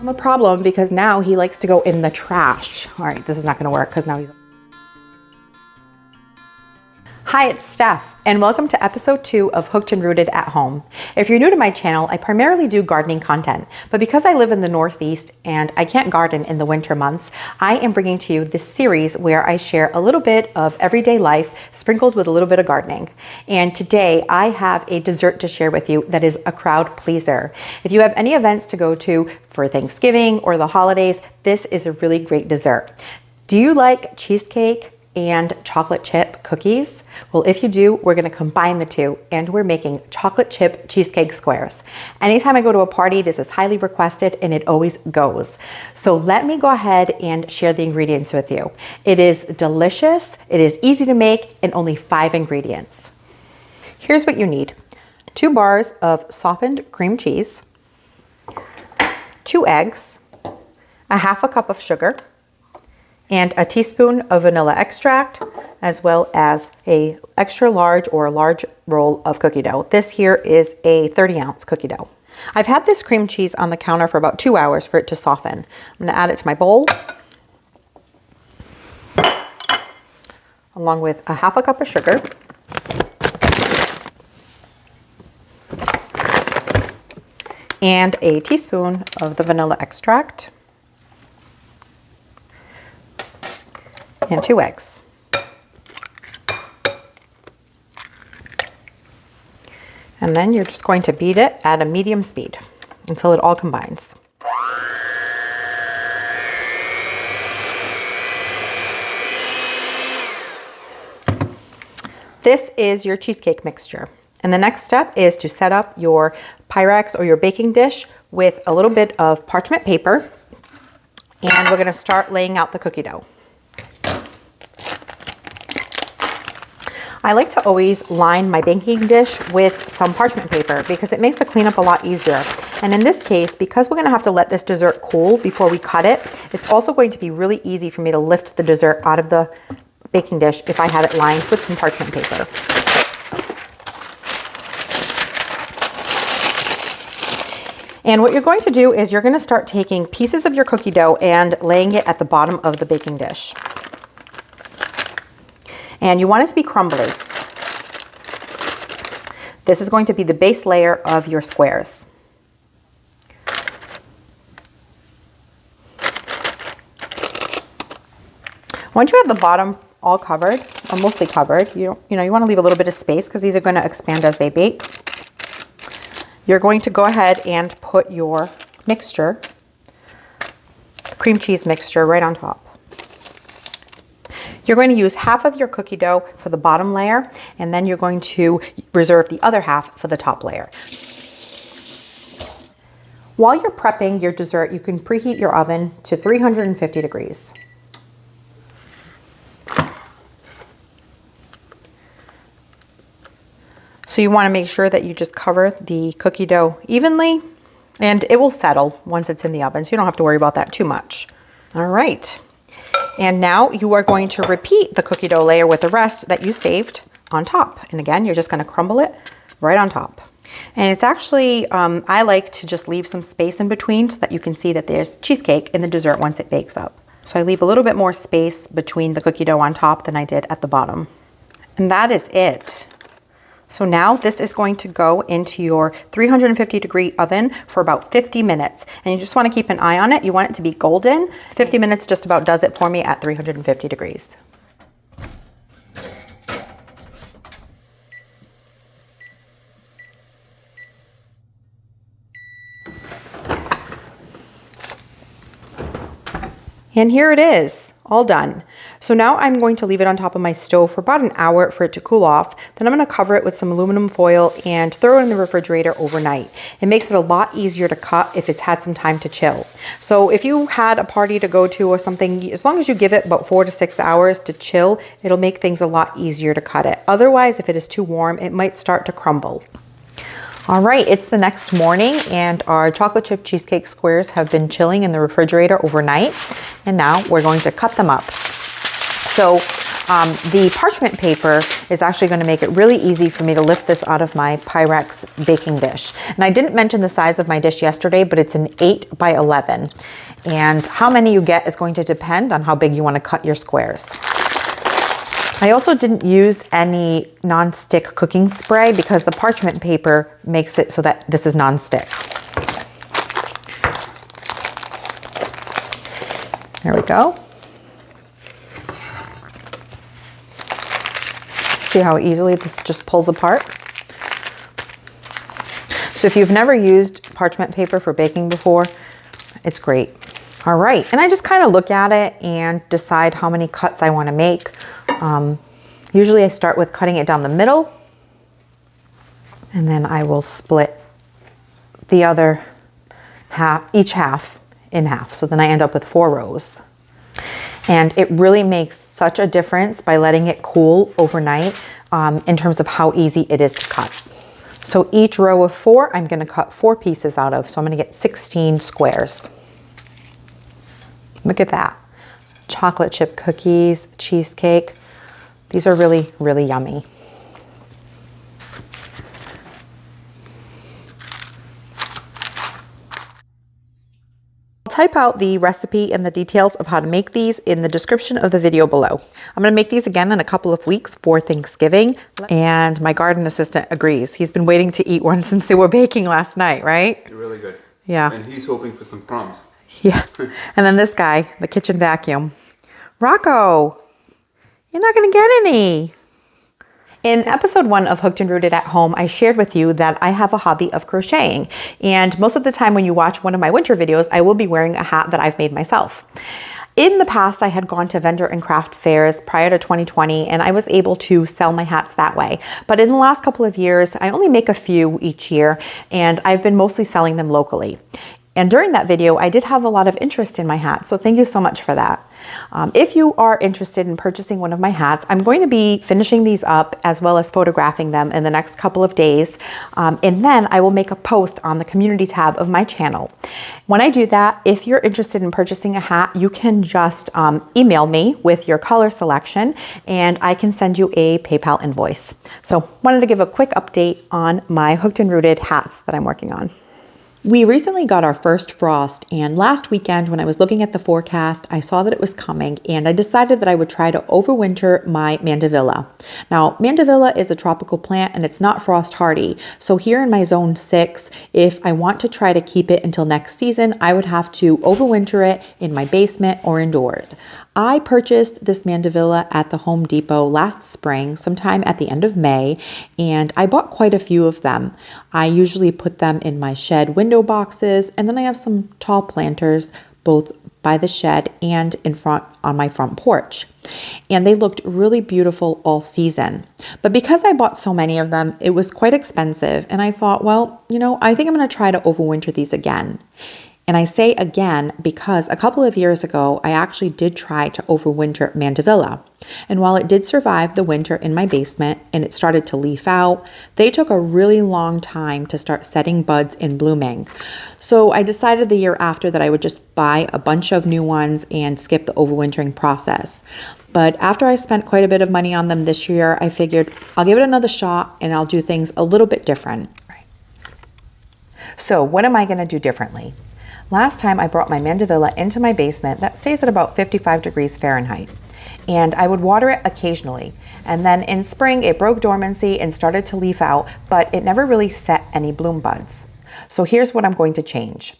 I'm a problem because now he likes to go in the trash. All right, this is not gonna work because now he's... Hi, it's Steph, and welcome to episode 2 of Hooked and Rooted at Home. If you're new to my channel, I primarily do gardening content, but because I live in the Northeast and I can't garden in the winter months, I am bringing to you this series where I share a little bit of everyday life sprinkled with a little bit of gardening. And today I have a dessert to share with you that is a crowd pleaser. If you have any events to go to for Thanksgiving or the holidays, this is a really great dessert. Do you like cheesecake and chocolate chip cookies? Well, if you do, we're gonna combine the two and we're making chocolate chip cheesecake squares. Anytime I go to a party, this is highly requested and it always goes. So let me go ahead and share the ingredients with you. It is delicious, it is easy to make, and only 5 ingredients. Here's what you need. 2 bars of softened cream cheese, 2 eggs, a half a cup of sugar, and a teaspoon of vanilla extract, as well as a extra large or a large roll of cookie dough. This here is a 30-ounce cookie dough. I've had this cream cheese on the counter for about 2 hours for it to soften. I'm gonna add it to my bowl, along with a half a cup of sugar, and a teaspoon of the vanilla extract, and 2 eggs. And then you're just going to beat it at a medium speed until it all combines. This is your cheesecake mixture. And the next step is to set up your Pyrex or your baking dish with a little bit of parchment paper. And we're gonna start laying out the cookie dough. I like to always line my baking dish with some parchment paper because it makes the cleanup a lot easier. And in this case, because we're gonna have to let this dessert cool before we cut it, it's also going to be really easy for me to lift the dessert out of the baking dish if I have it lined with some parchment paper. And what you're going to do is you're gonna start taking pieces of your cookie dough and laying it at the bottom of the baking dish. And you want it to be crumbly. This is going to be the base layer of your squares. Once you have the bottom all covered, or mostly covered, you want to leave a little bit of space because these are going to expand as they bake. You're going to go ahead and put your mixture, cream cheese mixture, right on top. You're going to use half of your cookie dough for the bottom layer, and then you're going to reserve the other half for the top layer. While you're prepping your dessert, you can preheat your oven to 350 degrees. So you want to make sure that you just cover the cookie dough evenly, and it will settle once it's in the oven, so you don't have to worry about that too much. All right. And now you are going to repeat the cookie dough layer with the rest that you saved on top. And again, you're just going to crumble it right on top. And it's actually, I like to just leave some space in between so that you can see that there's cheesecake in the dessert once it bakes up. So I leave a little bit more space between the cookie dough on top than I did at the bottom. And that is it. So now this is going to go into your 350 degree oven for about 50 minutes. And you just want to keep an eye on it. You want it to be golden. 50 minutes just about does it for me at 350 degrees. And here it is, all done. So now I'm going to leave it on top of my stove for about an hour for it to cool off. Then I'm going to cover it with some aluminum foil and throw it in the refrigerator overnight. It makes it a lot easier to cut if it's had some time to chill. So if you had a party to go to or something, as long as you give it about 4 to 6 hours to chill, it'll make things a lot easier to cut it. Otherwise, if it is too warm, it might start to crumble. All right, it's the next morning and our chocolate chip cheesecake squares have been chilling in the refrigerator overnight. And now we're going to cut them up. So The parchment paper is actually going to make it really easy for me to lift this out of my Pyrex baking dish. And I didn't mention the size of my dish yesterday, but it's an 8 by 11. And how many you get is going to depend on how big you want to cut your squares. I also didn't use any non-stick cooking spray because the parchment paper makes it so that this is non-stick. There we go. See how easily this just pulls apart? So if you've never used parchment paper for baking before, it's great. All right, and I just kind of look at it and decide how many cuts I want to make. Usually I start with cutting it down the middle, and then I will split the other half, each half in half. So then I end up with 4 rows. And it really makes such a difference by letting it cool overnight in terms of how easy it is to cut. So each row of 4, I'm going to cut 4 pieces out of. So I'm going to get 16 squares. Look at that. Chocolate chip cookies, cheesecake. These are really, really yummy. Type out the recipe and the details of how to make these in the description of the video below. I'm going to make these again in a couple of weeks for Thanksgiving, and my garden assistant agrees. He's been waiting to eat one since they were baking last night, right? They're really good. Yeah. And he's hoping for some crumbs. Yeah. And then this guy, the kitchen vacuum. Rocco, you're not going to get any. In episode 1 of Hooked and Rooted at Home, I shared with you that I have a hobby of crocheting. And most of the time when you watch one of my winter videos, I will be wearing a hat that I've made myself. In the past, I had gone to vendor and craft fairs prior to 2020, and I was able to sell my hats that way. But in the last couple of years, I only make a few each year, and I've been mostly selling them locally. And during that video, I did have a lot of interest in my hat, so thank you so much for that. If you are interested in purchasing one of my hats, I'm going to be finishing these up as well as photographing them in the next couple of days. And then I will make a post on the community tab of my channel. When I do that, if you're interested in purchasing a hat, you can just email me with your color selection and I can send you a PayPal invoice. So wanted to give a quick update on my Hooked and Rooted hats that I'm working on. We recently got our first frost, and last weekend when I was looking at the forecast, I saw that it was coming, and I decided that I would try to overwinter my Mandevilla. Now, Mandevilla is a tropical plant and it's not frost hardy. So here in my zone 6, if I want to try to keep it until next season, I would have to overwinter it in my basement or indoors. I purchased this Mandevilla at the Home Depot last spring, sometime at the end of May, and I bought quite a few of them. I usually put them in my shed window boxes, and then I have some tall planters both by the shed and in front on my front porch. And they looked really beautiful all season. But because I bought so many of them, it was quite expensive, and I thought, well, I think I'm going to try to overwinter these again. And I say again because a couple of years ago, I actually did try to overwinter Mandevilla. And while it did survive the winter in my basement and it started to leaf out, they took a really long time to start setting buds and blooming. So I decided the year after that I would just buy a bunch of new ones and skip the overwintering process. But after I spent quite a bit of money on them this year, I figured I'll give it another shot and I'll do things a little bit different. So what am I going to do differently? Last time I brought my Mandevilla into my basement that stays at about 55 degrees Fahrenheit. And I would water it occasionally. And then in spring it broke dormancy and started to leaf out, but it never really set any bloom buds. So here's what I'm going to change.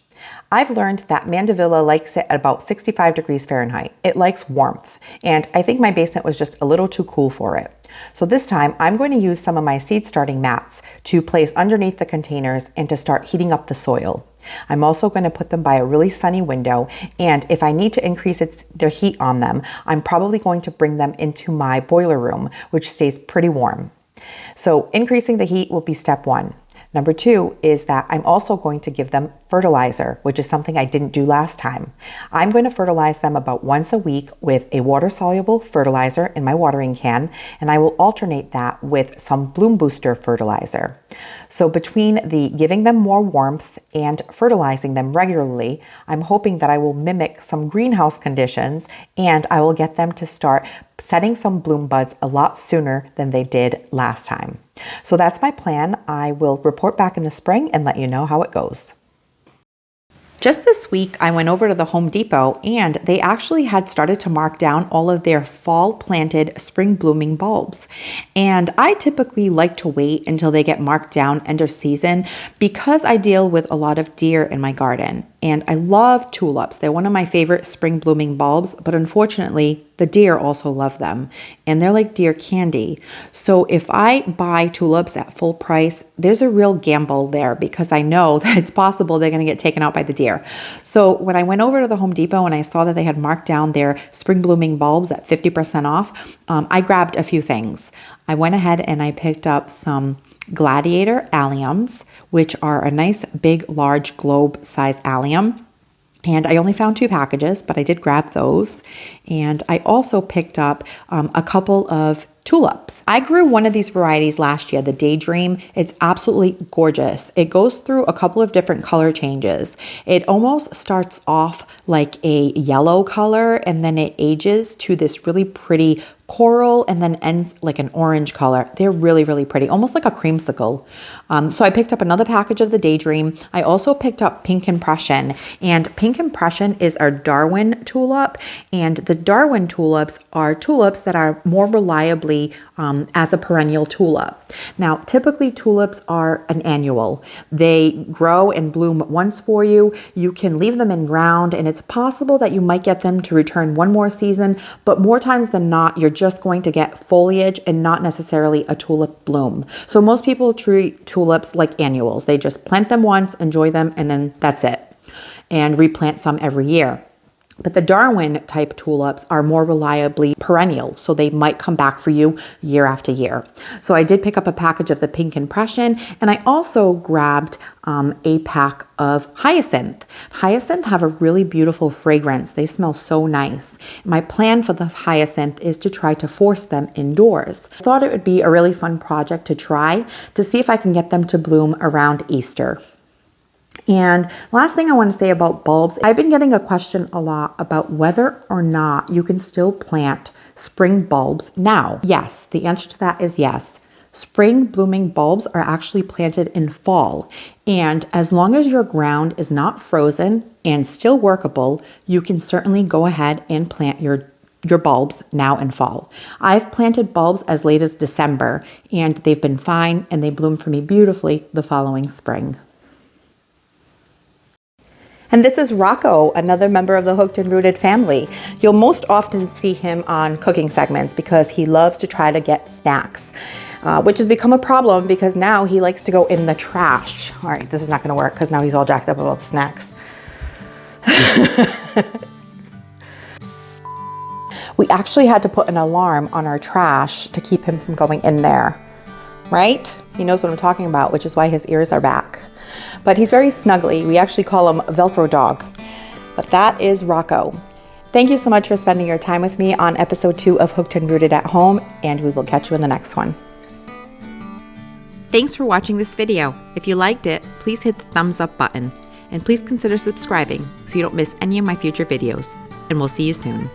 I've learned that Mandevilla likes it at about 65 degrees Fahrenheit. It likes warmth, and I think my basement was just a little too cool for it. So this time I'm going to use some of my seed starting mats to place underneath the containers and to start heating up the soil. I'm also going to put them by a really sunny window, and if I need to increase their heat on them, I'm probably going to bring them into my boiler room, which stays pretty warm. So increasing the heat will be step 1. Number 2 is that I'm also going to give them fertilizer, which is something I didn't do last time. I'm going to fertilize them about once a week with a water-soluble fertilizer in my watering can, and I will alternate that with some bloom booster fertilizer. So between the giving them more warmth and fertilizing them regularly, I'm hoping that I will mimic some greenhouse conditions and I will get them to start setting some bloom buds a lot sooner than they did last time. So that's my plan. I will report back in the spring and let you know how it goes. Just this week, I went over to the Home Depot and they actually had started to mark down all of their fall planted spring blooming bulbs. And I typically like to wait until they get marked down end of season because I deal with a lot of deer in my garden. And I love tulips. They're one of my favorite spring blooming bulbs, but unfortunately, the deer also love them. And they're like deer candy. So if I buy tulips at full price, there's a real gamble there because I know that it's possible they're going to get taken out by the deer. So when I went over to the Home Depot and I saw that they had marked down their spring blooming bulbs at 50% off, I grabbed a few things. I went ahead and I picked up some gladiator alliums, which are a nice big large globe size allium. And I only found 2 packages, but I did grab those. And I also picked up a couple of tulips. I grew one of these varieties last year, the Daydream. It's absolutely gorgeous. It goes through a couple of different color changes. It almost starts off like a yellow color and then it ages to this really pretty coral and then ends like an orange color. They're really, really pretty, almost like a creamsicle. So I picked up another package of the Daydream. I also picked up Pink Impression, and Pink Impression is our Darwin tulip, and the Darwin tulips are tulips that are more reliably as a perennial tulip. Now, typically tulips are an annual. They grow and bloom once for you. You can leave them in ground, and it's possible that you might get them to return one more season, but more times than not, you're just going to get foliage and not necessarily a tulip bloom. So most people treat tulips like annuals. They just plant them once, enjoy them, and then that's it, and replant some every year. But the Darwin type tulips are more reliably perennial, so they might come back for you year after year. So I did pick up a package of the Pink Impression, and I also grabbed a pack of hyacinth. Hyacinth have a really beautiful fragrance. They smell so nice. My plan for the hyacinth is to try to force them indoors. I thought it would be a really fun project to try to see if I can get them to bloom around Easter. And last thing I want to say about bulbs, I've been getting a question a lot about whether or not you can still plant spring bulbs now. Yes, the answer to that is yes. Spring blooming bulbs are actually planted in fall. And as long as your ground is not frozen and still workable, you can certainly go ahead and plant your bulbs now in fall. I've planted bulbs as late as December, and they've been fine, and they bloom for me beautifully the following spring. And this is Rocco, another member of the Hooked and Rooted family. You'll most often see him on cooking segments because he loves to try to get snacks, which has become a problem because now he likes to go in the trash. All right, this is not gonna work because now he's all jacked up about the snacks. We actually had to put an alarm on our trash to keep him from going in there, right? He knows what I'm talking about, which is why his ears are back. But he's very snuggly. We actually call him Velcro Dog. But that is Rocco. Thank you so much for spending your time with me on episode 2 of Hooked and Rooted at Home, and we will catch you in the next one. Thanks for watching this video. If you liked it, please hit the thumbs up button, and please consider subscribing so you don't miss any of my future videos. And we'll see you soon.